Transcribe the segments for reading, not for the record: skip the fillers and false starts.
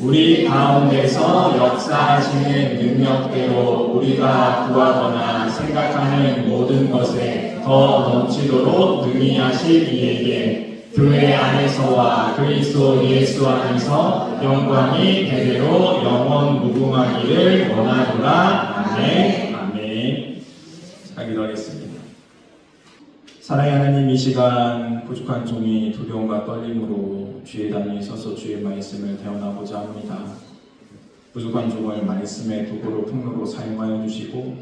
우리 가운데서 역사하시는 능력대로 우리가 구하거나 생각하는 모든 것에 더 넘치도록 능히 하실 이에게 교회 안에서와 그리스도 예수 안에서 영광이 대대로 영원 무궁하기를 원하노라. 아멘. 아멘. 자, 기도하겠습니다. 사랑의 하나님, 이 시간 부족한 종이 두려움과 떨림으로 주의 단위에 서서 주의 말씀을 대언하고자 합니다. 부족한 종을 말씀의 도구로 통로로 사용하여 주시고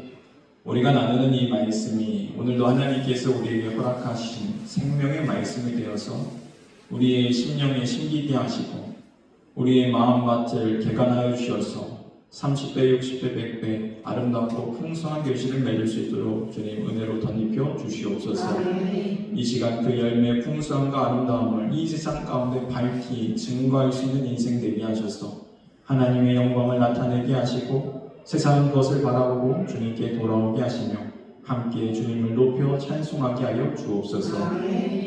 우리가 나누는 이 말씀이 오늘도 하나님께서 우리에게 허락하신 생명의 말씀이 되어서 우리의 심령에 심기게 하시고 우리의 마음밭을 개간하여 주셔서 30배, 60배, 100배 아름답고 풍성한 결실을 맺을 수 있도록 주님 은혜로 덧입혀 주시옵소서. 이 시간 그 열매의 풍성함과 아름다움을 이 세상 가운데 밝히 증거할 수 있는 인생 되게 하셔서 하나님의 영광을 나타내게 하시고 세상 것을 바라보고 주님께 돌아오게 하시며 함께 주님을 높여 찬송하게 하여 주옵소서.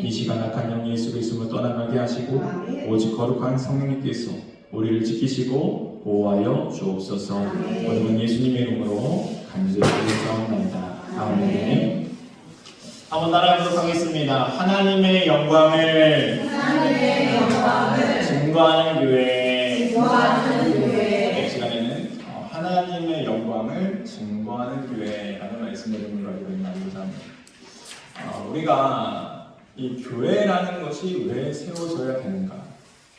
이 시간 악한 영 예수 그리스도를 떠나가게 하시고 오직 거룩한 성령님께서 우리를 지키시고 보호하여 주옵소서. 오늘은 예수님의 이름으로 간절히 기도하옵나이다. 아멘. 한번 따라하도록 하겠습니다. 하나님의 영광을 증거하는 교회. 이 시간에는 하나님의 영광을 증거하는 교회라는 말씀을 가지고 나누고자 합니다. 우리가 이 교회라는 것이 왜 세워져야 되는가?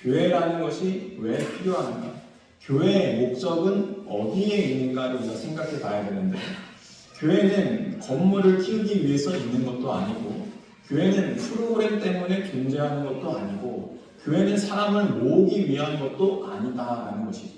교회라는 것이 왜 필요한가? 교회의 목적은 어디에 있는가를 우리가 생각해 봐야 되는데, 교회는 건물을 키우기 위해서 있는 것도 아니고, 교회는 프로그램 때문에 존재하는 것도 아니고, 교회는 사람을 모으기 위한 것도 아니다라는 것이죠.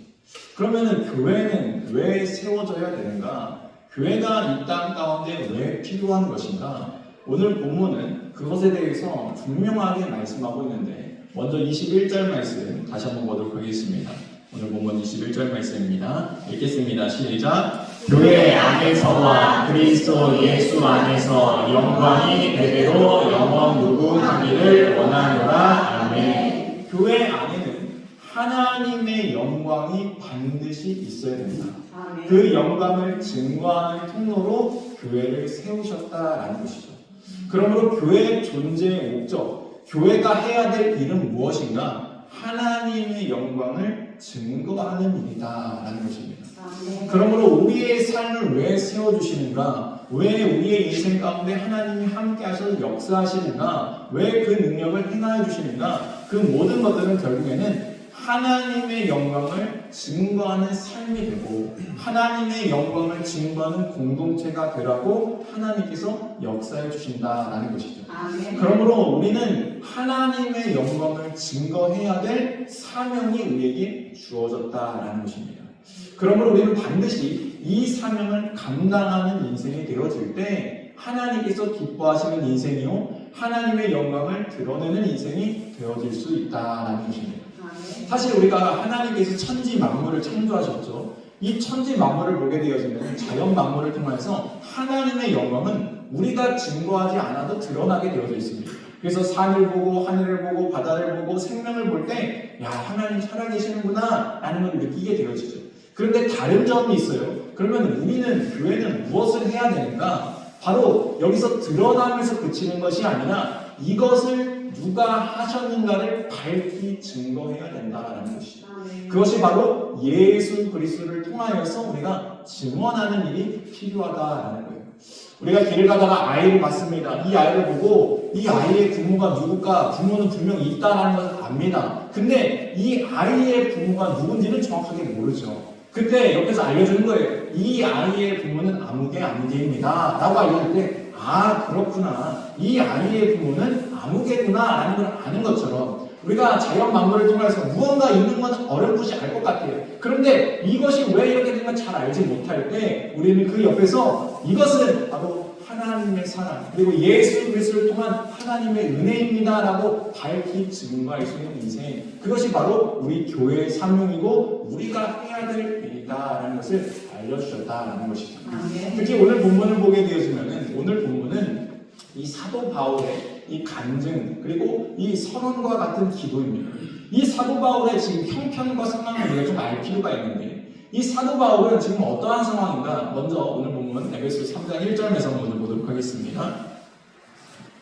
그러면은 교회는 왜 세워져야 되는가? 교회가 이 땅 가운데 왜 필요한 것인가? 오늘 본문은 그것에 대해서 분명하게 말씀하고 있는데, 먼저 21절 말씀 다시 한번 보도록 하겠습니다. 오늘 본문 21절 말씀입니다. 읽겠습니다. 시작. 교회 안에서와 그리스도 예수 안에서 영광이 대대로 영원 무궁하기를 원하노라. 아멘. 교회 안에는 하나님의 영광이 반드시 있어야 된다. 그 영광을 증거하는 통로로 교회를 세우셨다라는 것이죠. 그러므로 교회의 존재의 목적, 교회가 해야 될 일은 무엇인가? 하나님의 영광을 증거하는 일이다라는 것입니다. 그러므로 우리의 삶을 왜 세워주시는가? 왜 우리의 인생 가운데 하나님이 함께 하셔서 역사하시는가? 왜 그 능력을 행하여 주시는가? 그 모든 것들은 결국에는 하나님의 영광을 증거하는 삶이 되고 하나님의 영광을 증거하는 공동체가 되라고 하나님께서 역사해 주신다라는 것이죠. 그러므로 우리는 하나님의 영광을 증거해야 될 사명이 우리에게 주어졌다라는 것입니다. 그러므로 우리는 반드시 이 사명을 감당하는 인생이 되어질 때 하나님께서 기뻐하시는 인생이요 하나님의 영광을 드러내는 인생이 되어질 수 있다라는 것입니다. 사실 우리가 하나님께서 천지 만물을 창조하셨죠. 이 천지 만물을 보게 되어지면 자연 만물을 통해서 하나님의 영광은 우리가 증거하지 않아도 드러나게 되어져 있습니다. 그래서 산을 보고 하늘을 보고 바다를 보고 생명을 볼 때 야, 하나님 살아계시는구나 라는 걸 느끼게 되어지죠. 그런데 다른 점이 있어요. 그러면 우리는 교회는 무엇을 해야 되는가? 바로 여기서 드러나면서 그치는 것이 아니라 이것을 누가 하셨는가를 밝히 증거해야 된다라는 것이죠. 그것이 바로 예수 그리스도를 통하여서 우리가 증언하는 일이 필요하다라는 거예요. 우리가 길을 가다가 아이를 봤습니다. 이 아이를 보고 이 아이의 부모가 누굴까? 부모는 분명히 있다는 것을 압니다. 근데 이 아이의 부모가 누군지는 정확하게 모르죠. 그때 옆에서 알려주는 거예요. 이 아이의 부모는 아무개입니다 라고 알려줄 때 아 그렇구나. 이 아이의 부모는 아무개구나 라는 걸 아는 것처럼 우리가 자연 만물을 통해서 무언가 있는 건 어렴풋이 알 것 같아요. 그런데 이것이 왜 이렇게 된 건 잘 알지 못할 때 우리는 그 옆에서 이것은 바로 하나님의 사랑 그리고 예수 그리스도를 통한 하나님의 은혜입니다 라고 밝히 증거할 수 있는 인생, 그것이 바로 우리 교회의 사명이고 우리가 해야 될 일이다라는 것을 알려주셨다라는 것이죠. 특히 오늘 본문을 보게 되어지면은 오늘 본문은 이 사도 바울의 이 간증 그리고 이 선언과 같은 기도입니다. 이 사도 바울의 지금 형편과 상황을 우리가 좀 알 필요가 있는데 이 사도 바울은 지금 어떠한 상황인가? 먼저 오늘 본문 에베소 3장 1절 말씀 먼저 보도록 하겠습니다.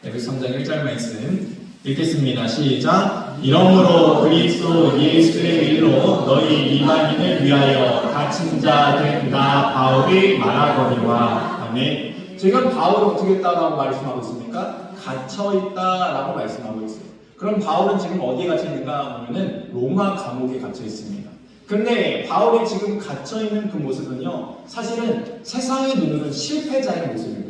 에베소 3장 1절 말씀 읽겠습니다. 시작. 이러므로 그리스도 예수의 일로 너희 이방인을 위하여 갇힌 자 된 나 바울이 말하거니와. 아멘. 지금 바울은 어떻게 했다라고 말씀하고 있습니까? 갇혀있다라고 말씀하고 있어요. 그럼 바울은 지금 어디에 갇혀 있는가 하면은 로마 감옥에 갇혀 있습니다. 근데 바울이 지금 갇혀있는 그 모습은요, 사실은 세상의 눈으로는 실패자의 모습입니다.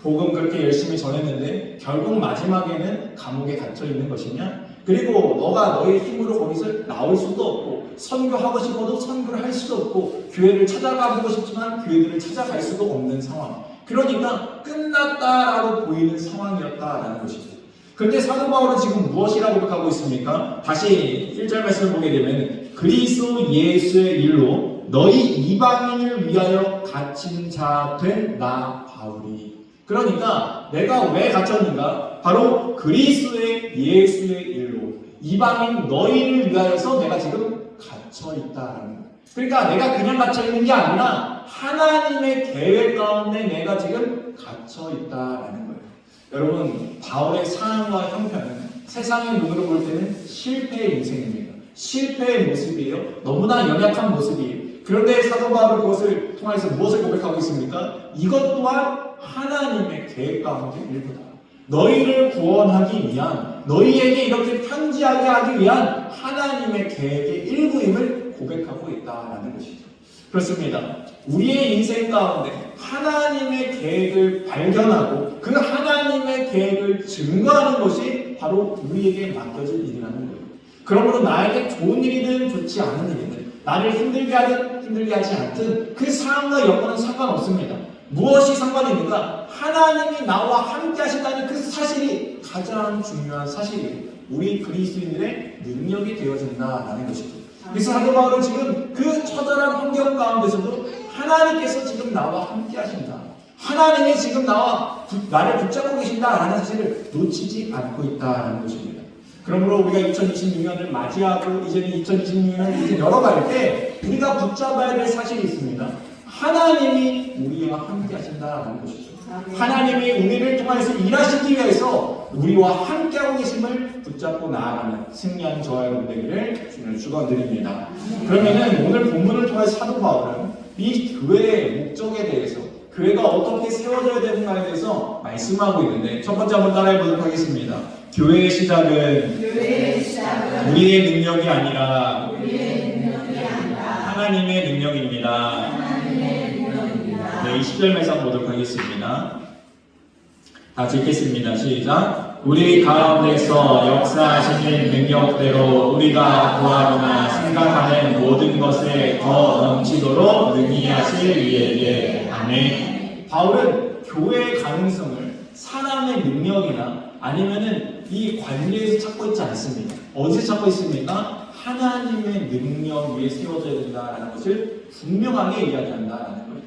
복음 그렇게 열심히 전했는데 결국 마지막에는 감옥에 갇혀있는 것이냐? 그리고 너가 너의 힘으로 거기서 나올 수도 없고 선교하고 싶어도 선교를 할 수도 없고 교회를 찾아가보고 싶지만 교회들을 찾아갈 수도 없는 상황. 그러니까 끝났다라고 보이는 상황이었다라는 것이죠. 그런데 사도 바울은 지금 무엇이라고 고백하고 있습니까? 다시 1절 말씀을 보게 되면 그리스도 예수의 일로 너희 이방인을 위하여 갇힌 자 된 나 바울이. 그러니까 내가 왜 갇혔는가? 바로 그리스도의 예수의 일로 이방인 너희를 위하여서 내가 지금 갇혀있다라는 거예요. 그러니까 내가 그냥 갇혀있는 게 아니라 하나님의 계획 가운데 내가 지금 갇혀있다라는 거예요. 여러분, 바울의 상황과 형편은 세상의 눈으로 볼 때는 실패의 인생입니다. 실패의 모습이에요. 너무나 연약한 모습이에요. 그런데 사도 바울은 그것을 통해서 무엇을 고백하고 있습니까? 이것 또한 하나님의 계획 가운데 일부다. 너희를 구원하기 위한, 너희에게 이렇게 편지하게 하기 위한 하나님의 계획의 일부임을 고백하고 있다라는 것이죠. 그렇습니다. 우리의 인생 가운데 하나님의 계획을 발견하고 그 하나님의 계획을 증거하는 것이 바로 우리에게 맡겨질 일이라는 거예요. 그러므로 나에게 좋은 일이든 좋지 않은 일이든 나를 힘들게 하든 힘들게 하지 않든 그 상황과 여건은 상관없습니다. 무엇이 상관이 있는가? 하나님이 나와 함께 하신다는 그 사실이 가장 중요한 사실이에요. 우리 그리스도인들의 능력이 되어진다라는 것이죠. 그래서 사도 바울은 지금 그 처절한 환경 가운데서도 하나님께서 지금 나와 함께 하신다. 하나님이 지금 나를 붙잡고 계신다라는 사실을 놓치지 않고 있다라는 것입니다. 그러므로 우리가 2026년을 맞이하고 이제는 2026년을 이제 열어갈 때 우리가 붙잡아야 될 사실이 있습니다. 하나님이 우리와 함께 하신다라는 것이죠. 하나님이 우리를 통해서 일하시기 위해서 우리와 함께하고 계심을 붙잡고 나아가는 승리하는 저와 여러분 되기를 주님을 축원드립니다. 그러면은 오늘 본문을 통해서 사도 바울은 이 교회의 목적에 대해서 교회가 어떻게 세워져야 되는가에 대해서 말씀하고 있는데 첫 번째 한번 따라해 보도록 하겠습니다. 교회의 시작은 우리의 능력이 아니라 하나님의 능력입니다. 네, 20절 말씀 보도록 하겠습니다. 같이 읽겠습니다. 시작. 우리 가운데서 역사하시는 능력대로 우리가 구하거나 생각하는 모든 것에 더 넘치도록 능히 하실 이에게. 아멘. 바울은 교회의 가능성을 사람의 능력이나 아니면은 이 관계에서 찾고 있지 않습니다. 어디서 찾고 있습니까? 하나님의 능력 위에 세워져야 된다라는 것을 분명하게 이야기한다라는 거예요.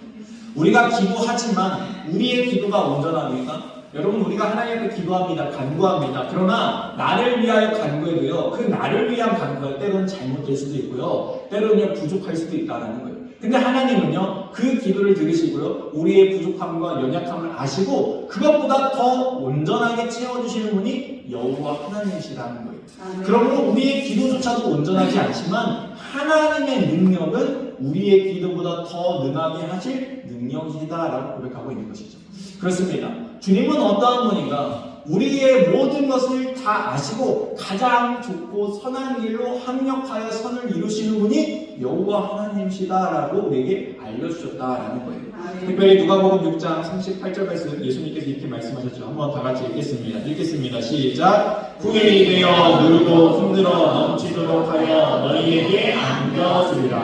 우리가 기도하지만 우리의 기도가 온전합니까? 여러분, 우리가 하나님께 기도합니다. 간구합니다. 그러나 나를 위하여 간구해도요, 그 나를 위한 간구가 때로는 잘못될 수도 있고요, 때로는 부족할 수도 있다는 거예요. 근데 하나님은요, 그 기도를 들으시고요, 우리의 부족함과 연약함을 아시고 그것보다 더 온전하게 채워주시는 분이 여호와 하나님이시라는 거예요. 그러므로 우리의 기도조차도 온전하지 않지만 하나님의 능력은 우리의 기도보다 더 능하게 하실 능력이다라고 고백하고 있는 것이죠. 그렇습니다. 주님은 어떠한 분인가? 우리의 모든 것을 다 아시고 가장 좋고 선한 길로 합력하여 선을 이루시는 분이 여호와 하나님이시다라고 우리에게 알려주셨다라는 거예요. 특별히 누가복음 6장 38절 말씀 예수님께서 이렇게 말씀하셨죠. 한번 다 같이 읽겠습니다. 시작. 후일이 되어 누르고 흔들어 넘치도록 하여 너희에게 안겨주리라.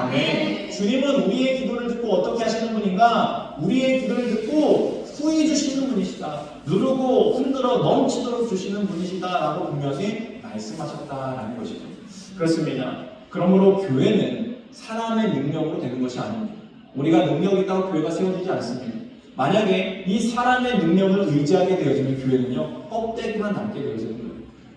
아멘. 주님은 우리의 기도를 듣고 어떻게 하시는 분인가? 우리의 기도를 듣고 후히 주시는 분이시다. 누르고 흔들어 넘치도록 주시는 분이시다라고 분명히 말씀하셨다라는 것이죠. 그렇습니다. 그러므로 교회는 사람의 능력으로 되는 것이 아닙니다. 우리가 능력이 있다고 교회가 세워지지 않습니다. 만약에 이 사람의 능력을 의지하게 되어지면 교회는요, 껍데기만 남게 되어지는 거예요.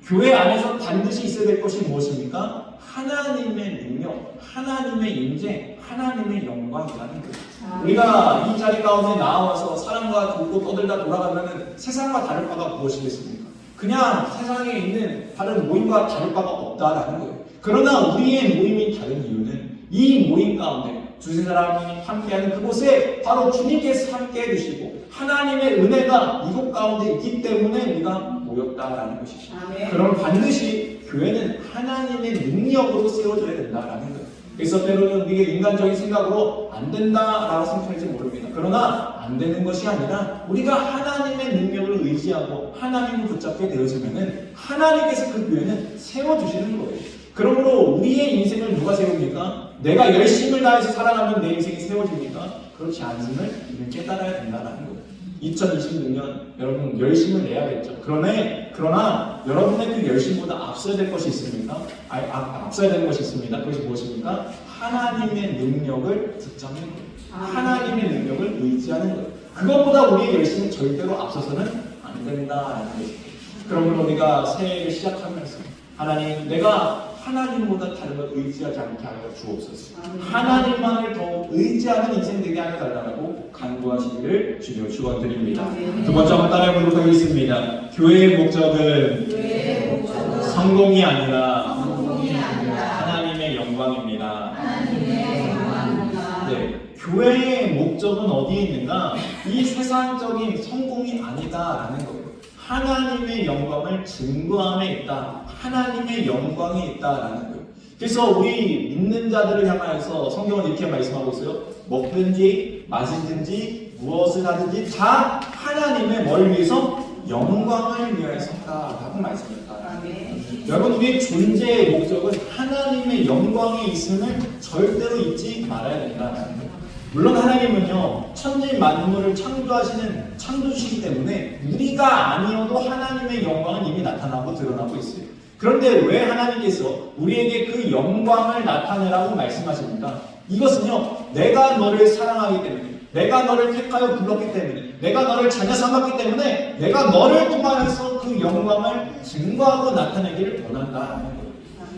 교회 안에서 반드시 있어야 될 것이 무엇입니까? 하나님의 능력, 하나님의 임재, 하나님의 영광이라는 거예요. 우리가 이 자리 가운데 나와서 사람과 돕고 떠들다 돌아가면 세상과 다를 바가 무엇이겠습니까? 그냥 세상에 있는 다른 모임과 다를 바가 없다라는 거예요. 그러나 우리의 모임이 다른 이유는 이 모임 가운데 두세 사람이 함께하는 그곳에 바로 주님께서 함께해 주시고 하나님의 은혜가 이곳 가운데 있기 때문에 우리가 모였다라는 것이죠. 그럼 반드시 교회는 하나님의 능력으로 세워져야 된다라는 거예요. 그래서 때로는 우리의 인간적인 생각으로 안 된다라고 생각할지 모릅니다. 그러나 안 되는 것이 아니라 우리가 하나님의 능력을 의지하고 하나님을 붙잡게 되어지면은 하나님께서 그 교회는 세워주시는 거예요. 그러므로 우리의 인생을 누가 세웁니까? 내가 열심을 다해서 살아가면 내 인생이 세워집니까? 그렇지 않음을 우리는 깨달아야 된다는 거예요. 2026년 여러분 열심을 내야겠죠. 그러나 여러분의 그 열심보다 앞서야 될 것이 있습니까? 앞서야 되는 것이 있습니다. 그것이 무엇입니까? 하나님의 능력을 붙잡는 거예요. 하나님의 능력을 의지하는 거예요. 그것보다 우리의 열심은 절대로 앞서서는 안 된다는 것입니다. 그러므로 우리가 새해를 시작하면서 하나님, 내가 하나님보다 다른 것 의지하지 않게 하여 주옵소서. 하나님만을 더 의지하는 인생 되게 하여 달라고 간구하시기를 주여 축원드립니다. 두 번째 한번 따라해 보도록 하겠습니다. 교회의 목적은 성공이 아니라 하나님의 영광입니다. 네, 교회의 목적은 어디에 있는가? 이 세상적인 성공이 아니다라는 거예요. 하나님의 영광을 증거함에 있다. 하나님의 영광이 있다라는 거예요. 그래서 우리 믿는 자들을 향하여서 성경은 이렇게 말씀하고 있어요. 먹든지 마시든지 무엇을 하든지 다 하나님의 뭘 위해서? 영광을 위해서 하라라고 말씀했다. 여러분, 우리의 존재의 목적은 하나님의 영광이 있음을 절대로 잊지 말아야 된다는 거예요. 물론 하나님은요, 천지 만물을 창조하시는 창조주시기 때문에 우리가 아니어도 하나님의 영광은 이미 나타나고 드러나고 있어요. 그런데 왜 하나님께서 우리에게 그 영광을 나타내라고 말씀하십니까? 이것은요, 내가 너를 사랑하기 때문에, 내가 너를 택하여 불렀기 때문에, 내가 너를 자녀 삼았기 때문에 내가 너를 통하여서 그 영광을 증거하고 나타내기를 원한다는 거예요.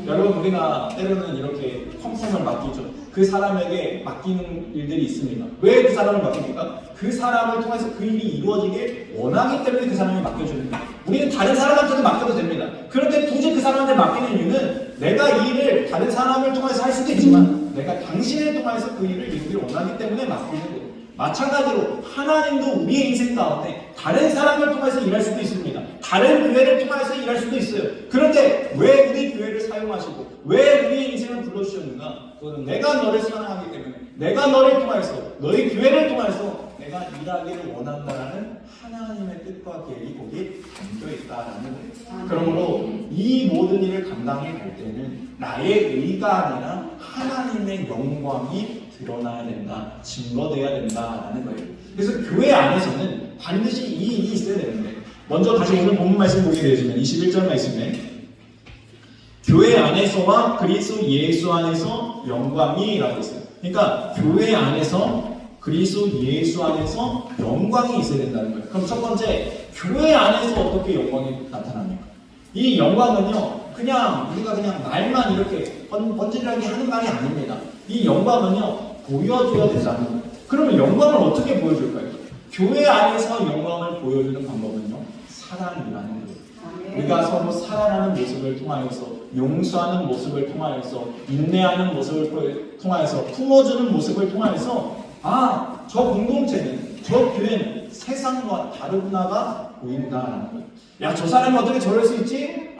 여러분, 우리가 때로는 이렇게 컴성을 맡기죠. 그 사람에게 맡기는 일들이 있습니다. 왜 그 사람을 맡깁니까? 그 사람을 통해서 그 일이 이루어지길 원하기 때문에 그 사람이 맡겨주는 거예요. 우리는 다른 사람한테도 맡겨도 됩니다. 그런데 굳이 그 사람한테 맡기는 이유는 내가 이 일을 다른 사람을 통해서 할 수도 있지만 내가 당신을 통해서 그 일을 이루기를 원하기 때문에 맡기는 거예요. 마찬가지로 하나님도 우리의 인생 가운데 다른 사람을 통해서 일할 수도 있습니다. 다른 교회를 통해서 일할 수도 있어요. 그런데 왜 우리 교회를 사용하시고 왜 우리의 인생을 불러주셨는가? 그거는 내가 너를 사랑하기 때문에, 내가 너를 통해서, 너희 교회를 통해서 내가 일하기를 원한다라는 하나님의 뜻과 계획이 거기에 담겨있다라는 거예요. 그러므로 이 모든 일을 감당해 갈 때는 나의 의가 아니라 하나님의 영광이 드러나야 된다, 증거돼야 된다라는 거예요. 그래서 교회 안에서는 반드시 이 일이 있어야 되는데, 먼저 다시 오늘 본문 말씀 보게 되시면 21절 말씀에 교회 안에서와 그리스도 예수 안에서 영광이라고 있어요. 그러니까 교회 안에서 그리스도 예수 안에서 영광이 있어야 된다는 거예요. 그럼 첫 번째, 교회 안에서 어떻게 영광이 나타납니까? 이 영광은요, 그냥 우리가 그냥 말만 이렇게 번지르르하게 하는 말이 아닙니다. 이 영광은요, 보여줘야 된다는 거예요. 그러면 영광을 어떻게 보여줄까요? 교회 안에서 영광을 보여주는 방법은요, 사랑이라는 거예요. 우리가 서로 사랑하는 모습을 통하여서, 용서하는 모습을 통하여서, 인내하는 모습을 통하여서, 품어주는 모습을 통하여서, 저 공동체는, 저 교회는 세상과 다르구나가 보인다라는 거예요. 야, 저 사람이 어떻게 저럴 수 있지?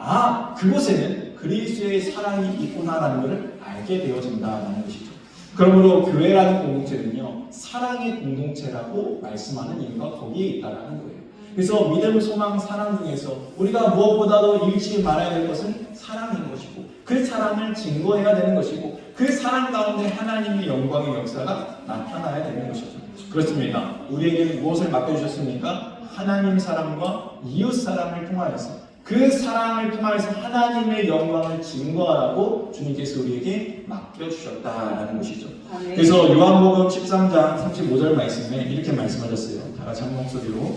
그곳에는 그리스도의 사랑이 있구나라는 것을 알게 되어진다라는 것이죠. 그러므로 교회라는 공동체는요, 사랑의 공동체라고 말씀하는 이유가 거기에 있다라는 거예요. 그래서 믿음, 소망, 사랑 중에서 우리가 무엇보다도 잃지 말아야 될 것은 사랑인 것이고, 그 사랑을 증거해야 되는 것이고, 그 사랑 가운데 하나님의 영광의 역사가 나타나야 되는 것이죠. 그렇습니다. 우리에게 무엇을 맡겨주셨습니까? 하나님 사랑과 이웃 사랑을 통하여서 그 사랑을 통해서 하나님의 영광을 증거하라고 주님께서 우리에게 맡겨주셨다라는 것이죠. 그래서 요한복음 13장 35절 말씀에 이렇게 말씀하셨어요. 다 같이 한 목소리로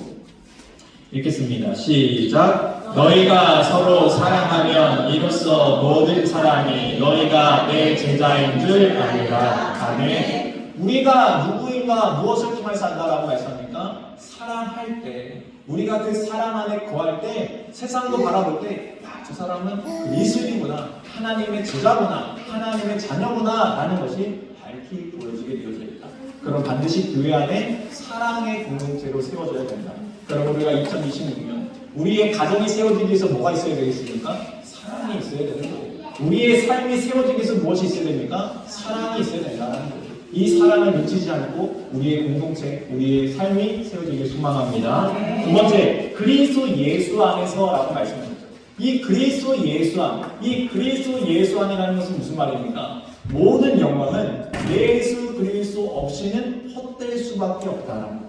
읽겠습니다. 시작. 너희가 서로 사랑하면 이로써 모든 사람이 너희가 내 제자인 줄 알리라. 아멘. 우리가 누구인가 무엇을 통해서 안다라고 말씀합니까? 사랑할 때, 우리가 그 사랑 안에 거할 때 세상도 바라볼 때 저 사람은 그리스도이구나, 하나님의 제자구나, 하나님의 자녀구나 라는 것이 밝히 보여지게 되어져 있다. 그럼 반드시 교회 안에 사랑의 공동체로 세워져야 된다. 그럼 우리가 2026년 우리의 가정이 세워지기 위해서 뭐가 있어야 되겠습니까? 사랑이 있어야 되는 거예요. 우리의 삶이 세워지기 위해서 무엇이 있어야 됩니까? 사랑이 있어야 된다는 거예요. 이 사랑을 놓치지 않고 우리의 공동체, 우리의 삶이 세워지길 소망합니다. 두 번째, 그리스도 예수 안에서라고 말씀하셨죠. 이 그리스도 예수 안, 이 그리스도 예수 안이라는 것은 무슨 말입니까? 모든 영광은 예수 그리스도 없이는 헛될 수밖에 없다는 거예요.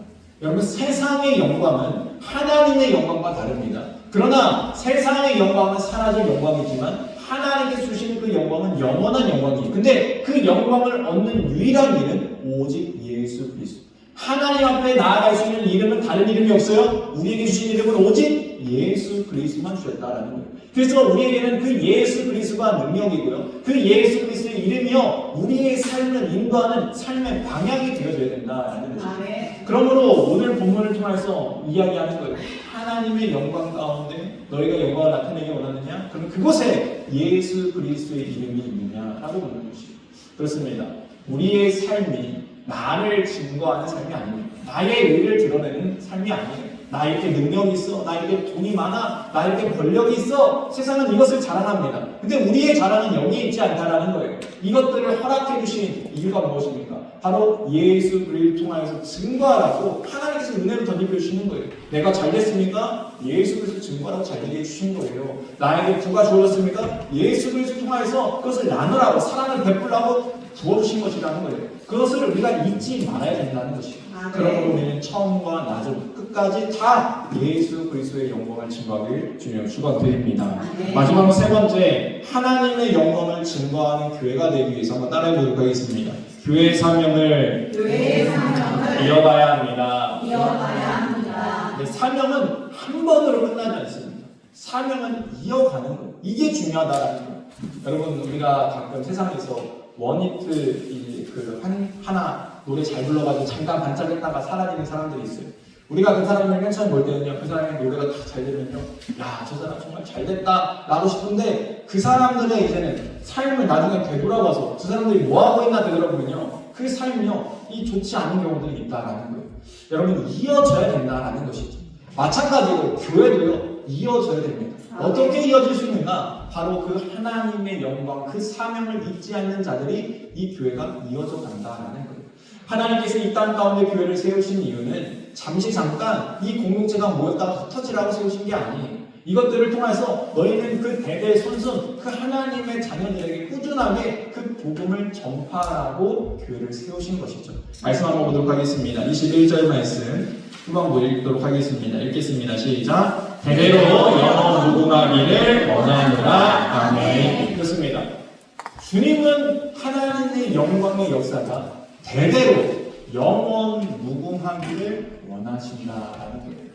여러분, 세상의 영광은 하나님의 영광과 다릅니다. 그러나 세상의 영광은 사라질 영광이지만 하나님께 주시는 그 영광은 영원한 영광이에요. 근데 그 영광을 얻는 유일한 길은 오직 예수 그리스도. 하나님 앞에 나아갈 수 있는 이름은 다른 이름이 없어요. 우리에게 주신 이름은 오직 예수 그리스도만 주셨다라는 거예요. 그래서 우리에게는 그 예수 그리스도가 능력이고요. 그 예수 그리스도의 이름이요, 우리의 삶을 인도하는 삶의 방향이 되어져야 된다라는 거죠. 그러므로 오늘 본문을 통해서 이야기하는 거예요. 하나님의 영광 가운데 너희가 영광을 나타내기 원하느냐? 그럼 그곳에 예수 그리스도의 이름이 있느냐라고 묻는 것이에요. 그렇습니다. 우리의 삶이 나를 증거하는 삶이 아닙니다. 나의 의를 드러내는 삶이 아니에요. 나에게 능력이 있어, 나에게 돈이 많아, 나에게 권력이 있어, 세상은 이것을 자랑합니다. 근데 우리의 자랑은 여기에 있지 않다라는 거예요. 이것들을 허락해 주신 이유가 무엇입니까? 바로 예수 그리스도를 통하여서 증거하라고 하나님께서 은혜를 덧입혀 주시는 거예요. 내가 잘 됐습니까? 예수 그리스도 증거하라고 잘 되게 해주신 거예요. 나에게 부가 주어졌습니까? 예수 그리스도 통하여서 그것을 나누라고, 사랑을 베풀라고 부어주신 것이라는 거예요. 그것을 우리가 잊지 말아야 된다는 것이에요. 그러므로 우리는 처음과 나중 끝까지 다 예수 그리스도의 영광을 증거하길 주님 축원드립니다. 마지막으로 세 번째, 하나님의 영광을 증거하는 교회가 되기 위해서 한번 따라해 보도록 하겠습니다. 교회의 사명을 이어가야 합니다. 네, 사명은 한 번으로 끝나지 않습니다. 사명은 이어가는 거예요. 이게 중요하다는 거예요. 여러분, 우리가 가끔 세상에서 원히트 하나 노래 잘 불러가지고 잠깐 반짝했다가 사라지는 사람들이 있어요. 우리가 그 사람을 맨 처음 볼 때는요, 그 사람의 노래가 다 잘 되면요, 야, 저 사람 정말 잘 됐다 라고 싶은데, 그 사람들의 이제는 삶을 나중에 되돌아봐서 그 사람들이 뭐하고 있나 되돌아보면요, 그 삶이요, 이 좋지 않은 경우들이 있다라는 거예요. 여러분, 이어져야 된다라는 것이죠. 마찬가지로 교회도요, 이어져야 됩니다. 어떻게 이어질 수 있는가? 바로 그 하나님의 영광, 그 사명을 잊지 않는 자들이 이 교회가 이어져 간다라는 거예요. 하나님께서 이 땅 가운데 교회를 세우신 이유는 잠시 잠깐 이 공동체가 모였다가 흩어지라고 세우신 게 아니에요. 이것들을 통해서 너희는 그 대대 손손 그 하나님의 자녀들에게 꾸준하게 그 복음을 전파하라고 교회를 세우신 것이죠. 말씀 한번 보도록 하겠습니다. 21절 말씀 후반부 읽도록 하겠습니다. 읽겠습니다. 시작. 대대로 영원 무궁하기를 원하노라. 아멘. 그렇습니다. 주님은 하나님의 영광의 역사가 대대로 영원 무궁하기를 원하신다라는 거예요.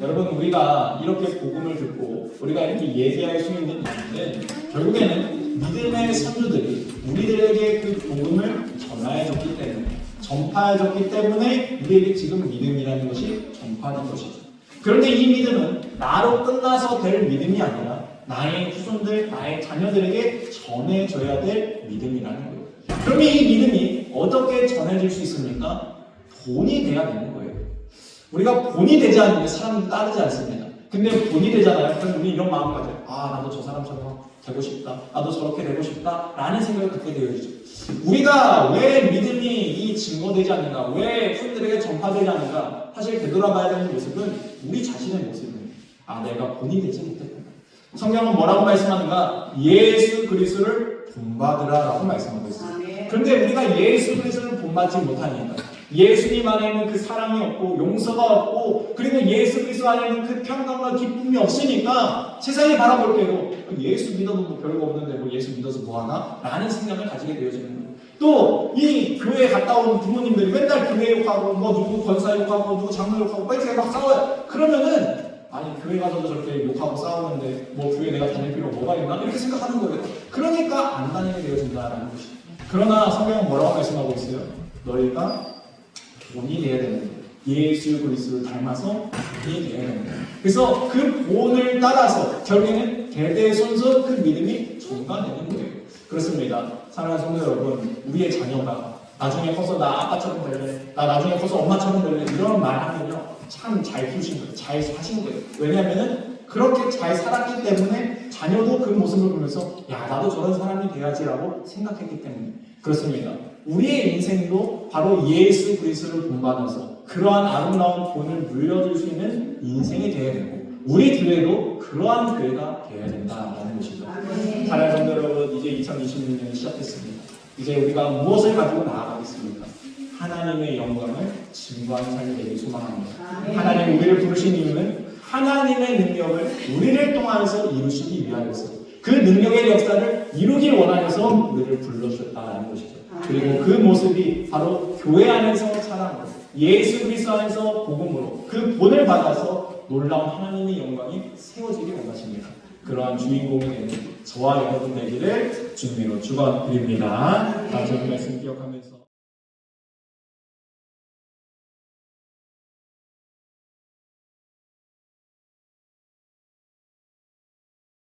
여러분, 우리가 이렇게 복음을 듣고 우리가 이렇게 예배할 수 있는 이유는 결국에는 믿음의 선조들이 우리들에게 그 복음을 전하여줬기 때문에, 전파해줬기 때문에 우리에게 지금 믿음이라는 것이 전파된 것이죠. 그런데 이 믿음은 나로 끝나서 될 믿음이 아니라 나의 후손들, 나의 자녀들에게 전해져야 될 믿음이라는 거예요. 그러면 이 믿음이 어떻게 전해질 수 있습니까? 본이 돼야 되는 거예요. 우리가 본이 되지 않으면 사람은 따르지 않습니다. 근데 본이 되잖아요. 그럼 우리 이런 마음을 가져요. 아, 나도 저 사람처럼 되고 싶다. 나도 저렇게 되고 싶다. 라는 생각을 갖게 되어지죠. 우리가 왜 믿음이 이 증거되지 않는가? 왜 후손들에게 전파되지 않는가? 사실 되돌아봐야 되는 모습은 우리 자신의 모습입니다. 아, 내가 본이 되지 못했구나. 성경은 뭐라고 말씀하는가? 예수 그리스도를 본받으라 라고 말씀하고 있습니다. 그런데 우리가 예수 그리스도를 본받지 못하니까 예수님 안에 있는 그 사랑이 없고 용서가 없고 그리고 예수 그리스도 안에 있는 그 평강과 기쁨이 없으니까 세상이 바라볼 때도 예수 믿어도 뭐 별거 없는데 뭐 예수 믿어서 뭐하나? 라는 생각을 가지게 되어지는 거예요. 또 이 교회에 갔다 온 부모님들이 맨날 교회 욕하고 뭐 누구 권사 욕하고 누구 장로 욕하고 막 이렇게 막 싸워요. 그러면은 아니 교회 가서도 저렇게 욕하고 싸우는데 뭐 교회 내가 다닐 필요 뭐가 있나? 이렇게 생각하는 거예요. 그러니까 안 다니게 되어진다라는 것이. 그러나 성경은 뭐라고 말씀하고 있어요? 너희가 본이 되어야 되는 거예요. 예수 그리스도를 닮아서 본이 되어야 되는 거예요. 그래서 그 본을 따라서 결국에는 대대손손 그 믿음이 전가되는 거예요. 그렇습니다. 사랑하는 성도 여러분, 우리의 자녀가 나중에 커서 나 아빠처럼 될래, 나 나중에 커서 엄마처럼 될래 이런 말 하면요 참 잘 키우신 거예요. 잘 사신 거예요. 왜냐하면은 그렇게 잘 살았기 때문에 자녀도 그 모습을 보면서 야 나도 저런 사람이 돼야지라고 생각했기 때문에 그렇습니다. 우리의 인생도 바로 예수 그리스도를 본받아서 그러한 아름다운 본을 물려줄 수 있는 인생이 되어야 되고 우리 교회도 그러한 교회가 되어야 된다라는 것이죠. 사랑하는 성도 여러분, 이제 2026년이 시작됐습니다. 이제 우리가 무엇을 가지고 나아가겠습니까? 하나님의 영광을 증거하는 삶이 되길 소망합니다. 하나님 우리를 부르신 이유는 하나님의 능력을 우리를 통해서 이루시기 위하여서 그 능력의 역사를 이루길 원하여서 우리를 불러주셨다는 것이죠. 그리고 그 모습이 바로 교회 안에서 사랑으로 예수 그리스도 안에서 복음으로 그 본을 받아서 놀라운 하나님의 영광이 세워지길 원하십니다. 그러한 주인공이 되는 저와 여러분 되기를 주님으로 축원드립니다. 다시 한 말씀 기억하면서